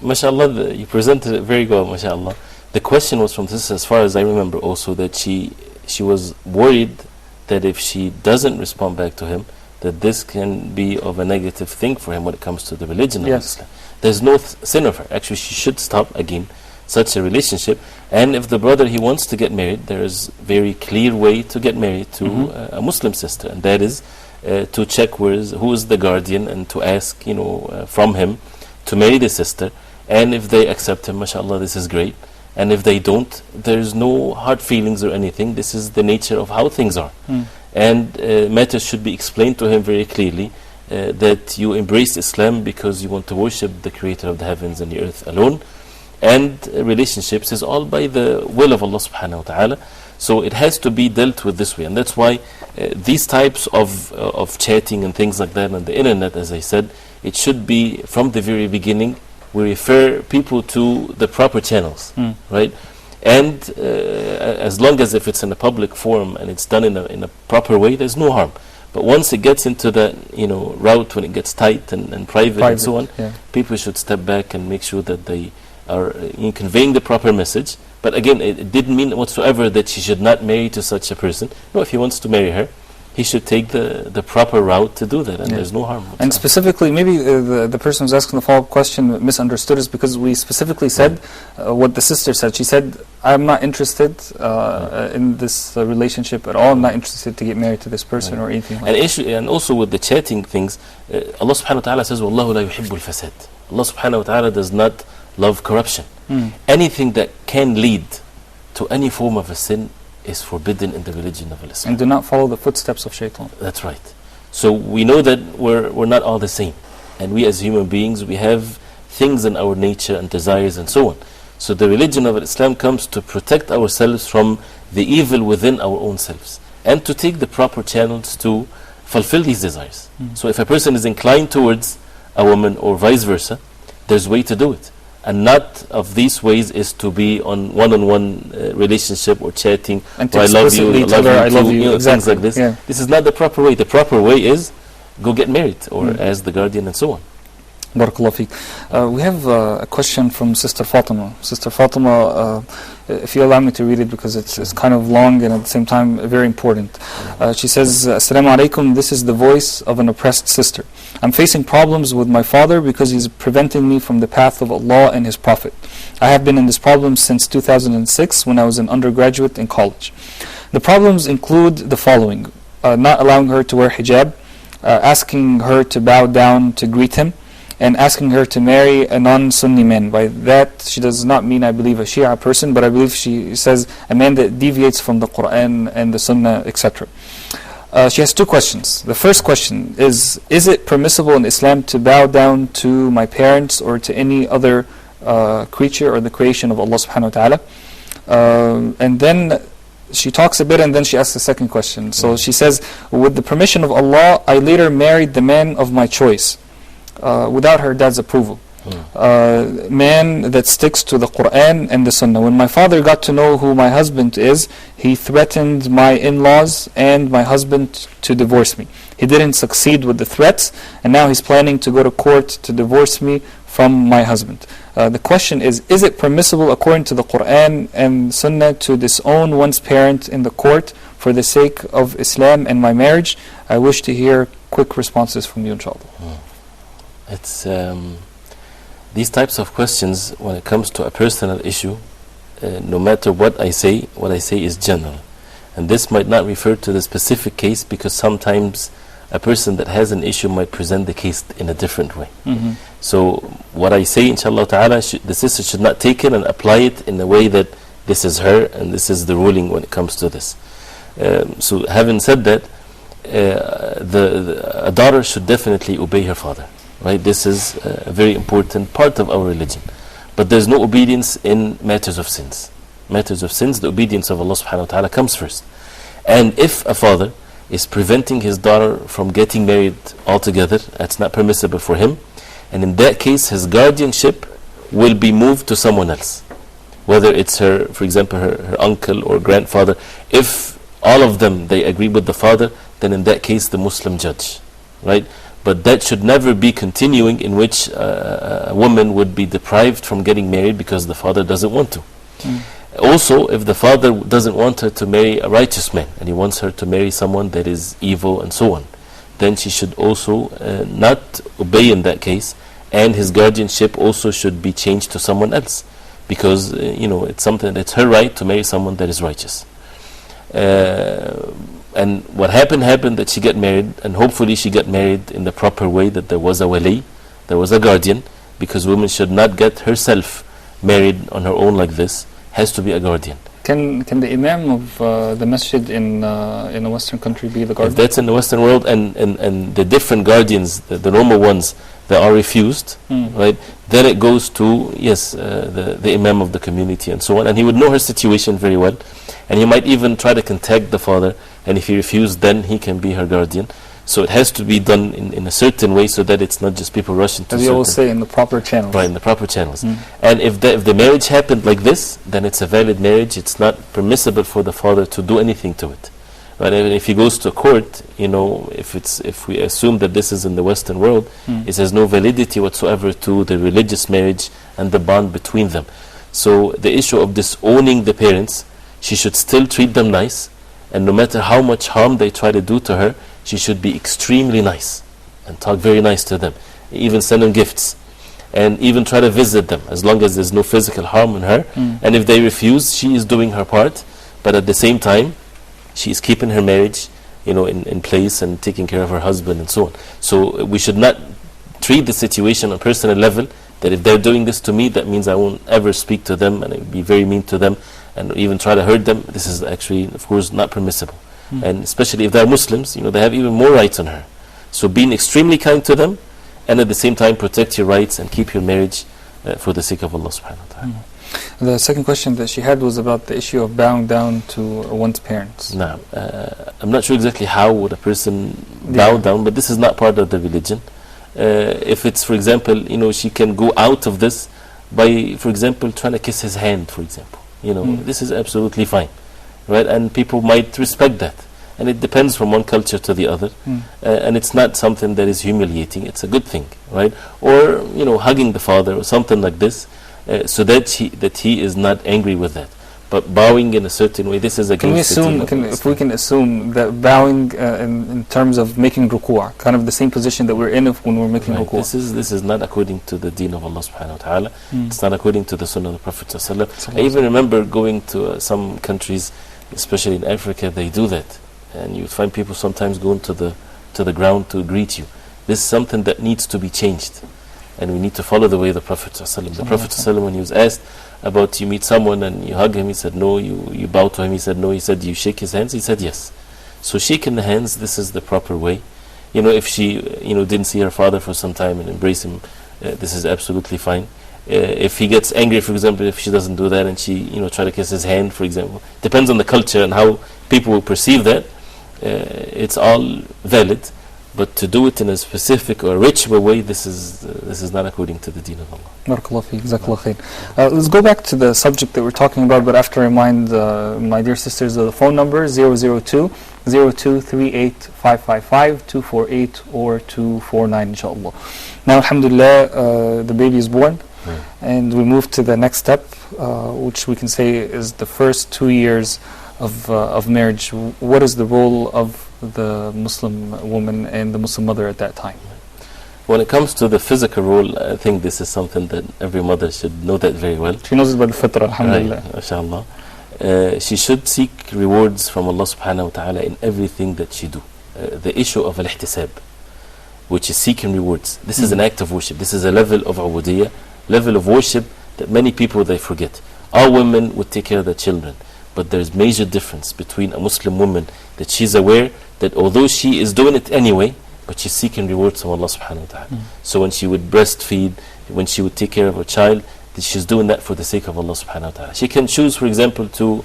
MashaAllah, you presented it very well, MashaAllah. The question was from this, as far as I remember also, that she was worried that if she doesn't respond back to him, that this can be of a negative thing for him when it comes to the religion of Islam. There's no sin of her. Actually, she should stop again such a relationship. And if the brother, he wants to get married, there is very clear way to get married to a Muslim sister, and that is to check who is the guardian, and to ask from him to marry the sister. And if they accept him, mashallah, this is great. And if they don't, there's no hard feelings or anything. This is the nature of how things are. And matters should be explained to him very clearly, that you embrace Islam because you want to worship the creator of the heavens and the earth alone. And relationships is all by the will of Allah subhanahu wa ta'ala. So it has to be dealt with this way. And that's why these types of chatting and things like that on the internet, as I said, it should be from the very beginning. We refer people to the proper channels, right? And as long as if it's in a public forum and it's done in a proper way, there's no harm. But once it gets into that route, when it gets tight and private and so on, people should step back and make sure that they are conveying the proper message. But again, it didn't mean whatsoever that she should not marry to such a person. No, if he wants to marry her, he should take the proper route to do that, and there's no harm whatsoever. And specifically, maybe the person who's asking the follow-up question misunderstood us, because we specifically said what the sister said. She said, I'm not interested in this relationship at all. I'm not interested to get married to this person or anything like that. And also with the chatting things, Allah subhanahu wa ta'ala says, وَاللَّهُ لَا يُحِبُّ الْفَسَادِ. Allah subhanahu wa ta'ala does not love corruption. Anything that can lead to any form of a sin is forbidden in the religion of Islam. And do not follow the footsteps of shaitan. That's right. So we know that we're not all the same. And we as human beings, we have things in our nature and desires and so on. So the religion of Islam comes to protect ourselves from the evil within our own selves, and to take the proper channels to fulfill these desires. So if a person is inclined towards a woman or vice versa, there's a way to do it. And not of these ways is to be on one-on-one relationship or chatting, And or I love you, I love you, too, exactly. things like this. Yeah. This is not the proper way. The proper way is go get married, or as the guardian and so on. Barakallah feek. We have a question from Sister Fatima. Sister Fatima, if you allow me to read it, because it's kind of long and at the same time very important. She says, Assalamu alaikum, this is the voice of an oppressed sister. I'm facing problems with my father because he's preventing me from the path of Allah and His Prophet. I have been in this problem since 2006 when I was an undergraduate in college. The problems include the following: not allowing her to wear hijab, asking her to bow down to greet him, and asking her to marry a non-Sunni man. By that, she does not mean, I believe, a Shia person, but I believe she says a man that deviates from the Quran and the Sunnah, etc. She has two questions. The first question is it permissible in Islam to bow down to my parents or to any other creature or the creation of Allah subhanahu wa ta'ala? And then she talks a bit and then she asks the second question. So she says, with the permission of Allah, I later married the man of my choice. Without her dad's approval. Man that sticks to the Quran and the Sunnah. When my father got to know who my husband is, he threatened my in-laws and my husband to divorce me. He didn't succeed with the threats, and now he's planning to go to court to divorce me from my husband. The question is it permissible according to the Quran and Sunnah to disown one's parent in the court for the sake of Islam and my marriage? I wish to hear quick responses from you, inshallah. It's these types of questions, when it comes to a personal issue, no matter what I say is general. And this might not refer to the specific case, because sometimes a person that has an issue might present the case in a different way. So what I say, inshallah ta'ala, the sister should not take it and apply it in a way that this is her and this is the ruling when it comes to this. So having said that, a daughter should definitely obey her father. Right? This is a very important part of our religion. But there's no obedience in matters of sins. Matters of sins, the obedience of Allah subhanahu wa ta'ala comes first. And if a father is preventing his daughter from getting married altogether, that's not permissible for him. And in that case, his guardianship will be moved to someone else. Whether it's her, for example, her uncle or grandfather. If all of them, they agree with the father, then in that case, the Muslim judge. Right? But that should never be continuing, in which a woman would be deprived from getting married because the father doesn't want to. Also, if the father doesn't want her to marry a righteous man, and he wants her to marry someone that is evil and so on, then she should also not obey in that case, and his guardianship also should be changed to someone else, because it's something that's her right to marry someone that is righteous. And what happened that she got married, and hopefully she got married in the proper way, that there was a wali, there was a guardian, because women should not get herself married on her own like this, has to be a guardian. Can the imam of the masjid in a Western country be the guardian? If that's in the Western world, and the different guardians, the normal ones that are refused, right, then it goes to, the imam of the community and so on, and he would know her situation very well, and he might even try to contact the father, and if he refused, then he can be her guardian. So it has to be done in a certain way, so that it's not just people rushing to. As you always say, in the proper channels. Right, in the proper channels. And if the marriage happened like this, then it's a valid marriage. It's not permissible for the father to do anything to it. Right? And if he goes to court, if we assume that this is in the Western world, it has no validity whatsoever to the religious marriage and the bond between them. So the issue of disowning the parents, she should still treat them nice, and no matter how much harm they try to do to her, she should be extremely nice and talk very nice to them, even send them gifts, and even try to visit them, as long as there's no physical harm on her. And if they refuse, she is doing her part, but at the same time she is keeping her marriage in place and taking care of her husband and so on. So we should not treat the situation on a personal level, that if they're doing this to me, that means I won't ever speak to them, and I will be very mean to them and even try to hurt them. This is actually, of course, not permissible. And especially if they're Muslims, they have even more rights on her. So being extremely kind to them, and at the same time protect your rights and keep your marriage for the sake of Allah subhanahu wa ta'ala. The second question that she had was about the issue of bowing down to one's parents. No, I'm not sure exactly how would a person bow down, but this is not part of the religion. If it's, for example, she can go out of this by, for example, trying to kiss his hand, for example. This is absolutely fine, right? And people might respect that. And it depends from one culture to the other. And it's not something that is humiliating. It's a good thing, right? Or, hugging the father or something like this, so that he is not angry with that. But bowing in a certain way, this is against if we can assume that bowing in terms of making ruku', kind of the same position that we're in when we're making ruku'. This is not according to the deen of Allah subhanahu wa ta'ala. It's not according to the sunnah of the Prophet sallallahu alaihi wasallam. I even remember going to some countries, especially in Africa, they do that. And you find people sometimes going to the ground to greet you. This is something that needs to be changed. And we need to follow the way of the Prophet ﷺ. The Prophet ﷺ, when he was asked about, you meet someone and you hug him, he said no. You bow to him, he said no. He said, you shake his hands, he said yes. So shaking the hands, this is the proper way. If she didn't see her father for some time and embrace him, this is absolutely fine. If he gets angry, for example, if she doesn't do that and she try to kiss his hand, for example, depends on the culture and how people will perceive that. It's all valid. But to do it in a specific or ritual way, this is not according to the deen of Allah. Barakallahu feek, Jazakallah khair. Let's go back to the subject that we're talking about, but after I remind my dear sisters of the phone number 002-0238-555-248 or 249, inshallah. Now, alhamdulillah, the baby is born, and we move to the next step, which we can say is the first 2 years of marriage. What is the role of the Muslim woman and the Muslim mother at that time? When it comes to the physical role, I think this is something that every mother should know that very well. She knows it by the fitrah, alhamdulillah. MashaAllah. She should seek rewards from Allah subhanahu wa ta'ala in everything that she do. The issue of al-ihtisab, which is seeking rewards. This is an act of worship. This is a level of ubudiyya, level of worship that many people, they forget. All women would take care of their children. But there's major difference between a Muslim woman that she's aware that although she is doing it anyway, but she's seeking rewards from Allah subhanahu wa ta'ala. So when she would breastfeed, when she would take care of her child, that she's doing that for the sake of Allah subhanahu wa ta'ala. She can choose, for example, to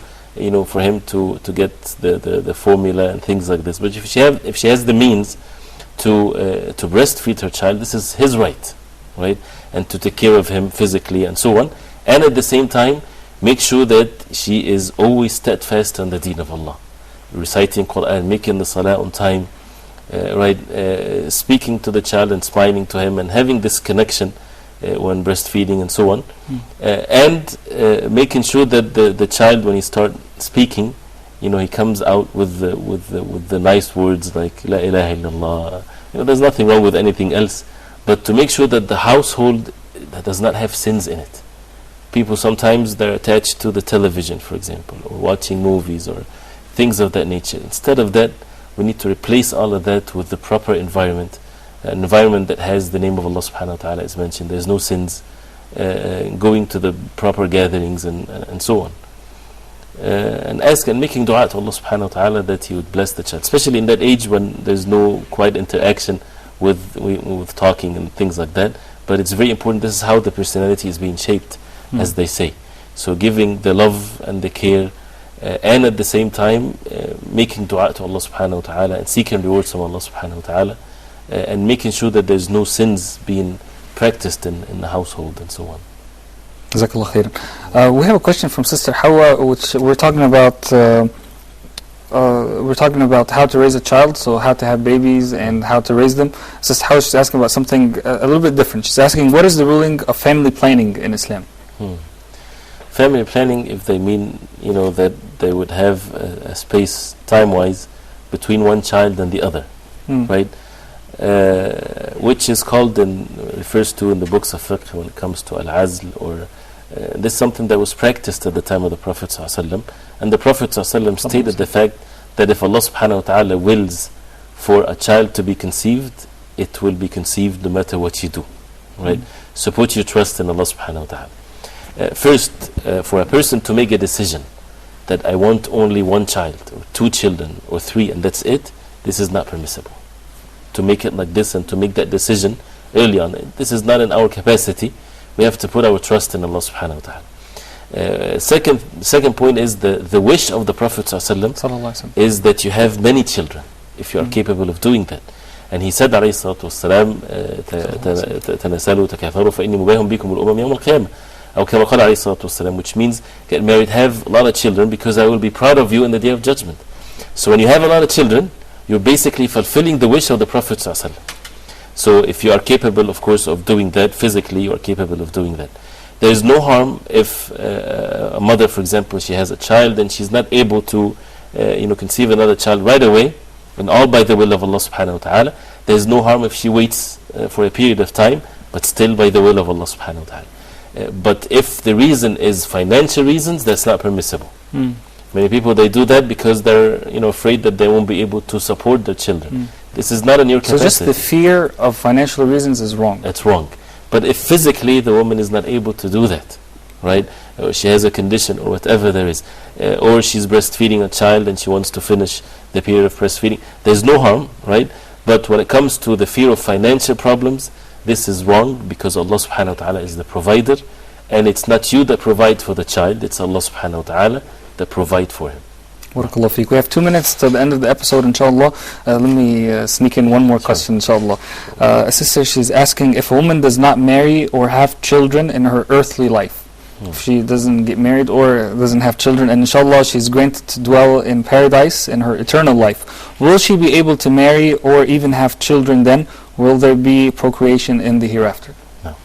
for him to get the formula and things like this. But if she has the means to breastfeed her child, this is his right? And to take care of him physically and so on. And at the same time, make sure that she is always steadfast on the deen of Allah, reciting Quran, making the salah on time, speaking to the child and smiling to him, and having this connection when breastfeeding and so on, and making sure that the child, when he starts speaking, he comes out with the nice words like La ilaha illallah. There's nothing wrong with anything else, but to make sure that the household that does not have sins in it. People sometimes, they're attached to the television, for example, or watching movies or things of that nature. Instead of that, we need to replace all of that with the proper environment, an environment that has the name of Allah subhanahu wa ta'ala is mentioned. There's no sins, going to the proper gatherings and so on. And ask and making dua to Allah subhanahu wa ta'ala that He would bless the child, especially in that age when there's no quite interaction with talking and things like that. But it's very important. This is how the personality is being shaped, as they say. So giving the love and the care, and at the same time making dua to Allah subhanahu wa ta'ala and seeking rewards from Allah subhanahu wa ta'ala, and making sure that there's no sins being practiced in the household and so on. Jazakallah khair. We have a question from Sister Hawa, which we're talking about how to raise a child, so how to have babies and how to raise them. Sister Hawa, she's asking about something a little bit different. She's asking, what is the ruling of family planning in Islam? Family planning, if they mean, that they would have a space time-wise between one child and the other, right? Which is called refers to in the books of fiqh when it comes to al-azl, or this is something that was practiced at the time of the Prophet ﷺ. And the Prophet ﷺ stated the fact that if Allah subhanahu wa ta'ala wills for a child to be conceived, it will be conceived no matter what you do, right? So put your trust in Allah subhanahu wa ta'ala. First, for a person to make a decision that I want only one child, or 2 children, or 3, and that's it, this is not permissible. To make it like this and to make that decision early on, this is not in our capacity. We have to put our trust in Allah subhanahu wa ta'ala. Second point is the wish of the Prophet ﷺ is that you have many children, if you are capable of doing that. And he said, alayhi salatu wassalam, تَنَسَلُوا تَكَاثَرُوا فَإِنِّي مُبَاهٌ بِكُمُ الْأُمَمِ يَوْمَ الْقِيَامَةِ. أو كما قال عليه الصلاة والسلام, which means get married, have a lot of children, because I will be proud of you in the day of judgment. So when you have a lot of children, you're basically fulfilling the wish of the Prophet ﷺ. So if you are capable, of course, of doing that physically, you are capable of doing that. There is no harm if a mother, for example, she has a child and she's not able to conceive another child right away, and all by the will of Allah subhanahu wa ta'ala. There is no harm if she waits for a period of time, but still by the will of Allah subhanahu wa ta'ala. But if the reason is financial reasons, that's not permissible. Many people, they do that because they're afraid that they won't be able to support their children. This is not in your capacity. So just the fear of financial reasons is wrong. That's wrong. But if physically the woman is not able to do that, right, or she has a condition or whatever there is, or she's breastfeeding a child and she wants to finish the period of breastfeeding, there's no harm, right? But when it comes to the fear of financial problems, this is wrong, because Allah subhanahu wa ta'ala is the provider, and it's not you that provide for the child, it's Allah subhanahu wa ta'ala that provide for him. Barakallahu feek. We have 2 minutes till the end of the episode, inshallah. Let me sneak in one more question, inshallah. A sister, she's asking, if a woman does not marry or have children in her earthly life, if she doesn't get married or doesn't have children, and inshallah she's granted to dwell in paradise in her eternal life, will she be able to marry or even have children then? Will there be procreation in the hereafter? No.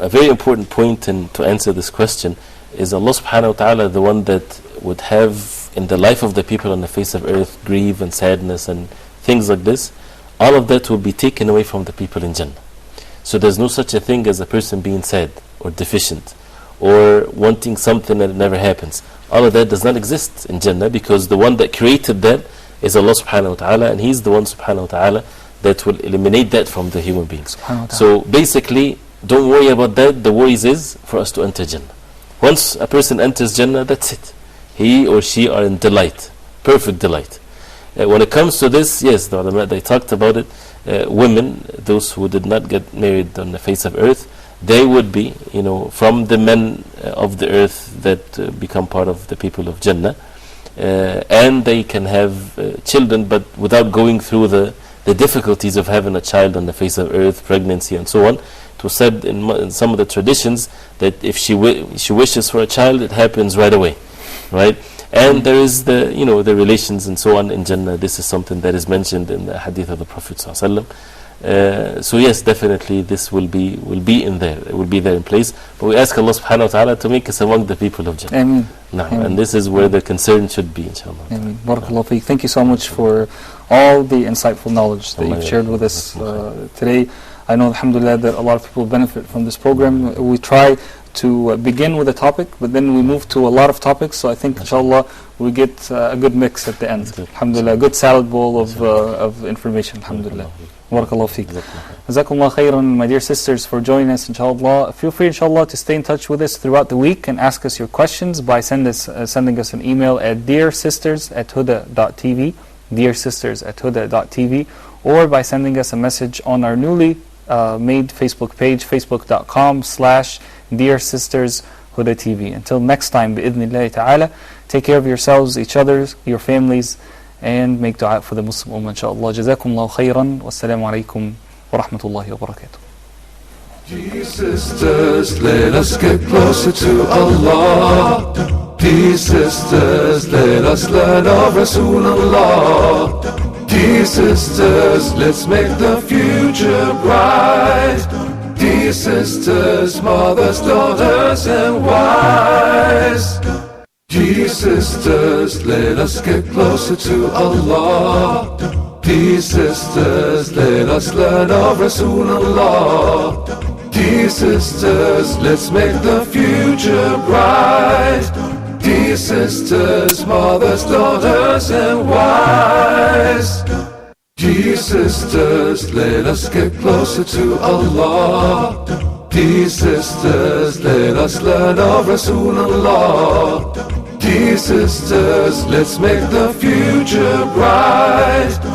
A very important point to answer this question is Allah subhanahu wa ta'ala the one that would have in the life of the people on the face of earth grief and sadness and things like this. All of that will be taken away from the people in Jannah. So there's no such a thing as a person being sad or deficient or wanting something that never happens. All of that does not exist in Jannah, because the one that created that is Allah subhanahu wa ta'ala, and He's the one subhanahu wa ta'ala that will eliminate that from the human beings. So basically, don't worry about that. The worries is for us to enter Jannah. Once a person enters Jannah, that's it. He or she are in delight, perfect delight. When it comes to this, yes, the ulama, they talked about it. Women, those who did not get married on the face of earth, they would be, from the men of the earth that become part of the people of Jannah, and they can have children, but without going through the difficulties of having a child on the face of earth, pregnancy and so on. It was said in some of the traditions that if she wishes for a child, it happens right away, right? And there is the relations and so on in Jannah. This is something that is mentioned in the hadith of the Prophet ﷺ. So yes, definitely this will be in there. It will be there in place. But we ask Allah subhanahu wa ta'ala to make us among the people of Jannah. Ameen. And this is where the concern should be, inshallah. Ameen. Barakallahu feek. Thank you so much for all the insightful knowledge that you've shared with us today. I know, alhamdulillah, that a lot of people benefit from this program. We try to begin with a topic, but then we move to a lot of topics. So I think, inshallah, we get a good mix at the end. Alhamdulillah, a good salad bowl of information. Alhamdulillah. Barakallahu feek. Jazakumullah khairan, my dear sisters, for joining us, inshallah. Feel free, inshallah, to stay in touch with us throughout the week and ask us your questions by sending us an email at dearsisters@huda.tv, dearsisters@huda.tv, or by sending us a message on our newly made Facebook page, facebook.com/dearsistershudatv. Until next time, bi'idhnillahi ta'ala, take care of yourselves, each other, your families, and make dua for the Muslim Ummah, inshallah. Jazakumullahu khairan. Wassalamu alaikum wa rahmatullahi wa barakatuh. Dear sisters, let us get closer to Allah. Dear sisters, let us learn of Rasulullah. Dear sisters, let's make the future bright. Dear sisters, mothers, daughters, and wives. Dear sisters, let us get closer to Allah. Dear sisters, let us learn of Rasulullah. Dear sisters, let's make the future bright. Dear sisters, mothers, daughters, and wives. Dear sisters, let us get closer to Allah. Dear sisters, let us learn of Rasulullah. Dear sisters, let's make the future bright.